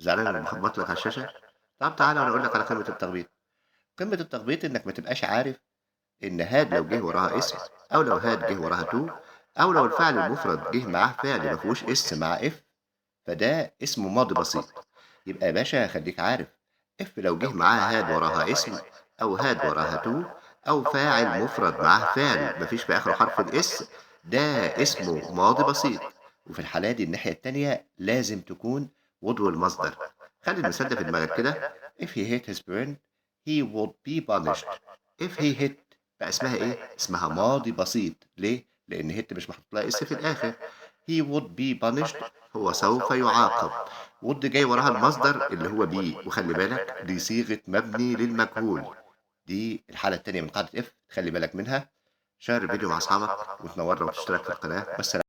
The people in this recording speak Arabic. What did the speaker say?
زعلان إني باخبّط لك على الشاشة؟ طب تعالَ وأنا أقول لك على قمة التخبيط. قمة التخبيط إنك ما تبقاش عارف إن had لو جه وراها اسم، أو لو had جه وراها to، أو لو الفعل المفرد جه معاه فعل ما فيهوش اس مع if، فده اسمه ماضي بسيط. يبقى يا باشا خلّيك عارف if لو جه معاها had وراها اسم، أو had وراها to، أو فاعل مفرد معاه فعل ما فيش في آخره حرف الإس، ده اسمه ماضي بسيط. وفي الحالة دي الناحية التانية لازم تكون وضوء المصدر. خلّي المثال ده في دماغك كده: if he hit his friend he would be punished. if he hit بقى اسمها إيه؟ اسمها ماضي بسيط. ليه؟ لإن hit مش محطوط لها اس في الآخر. he would be punished هو سوف يُعاقب. would جاي وراها المصدر اللي هو be، وخلّي بالك دي صيغة مبني للمجهول. دي الحالة التانية من قاعدة if، تخلّي بالك منها. شيّر الفيديو مع أصحابك وتنورنا وتشترك في القناة. والسلام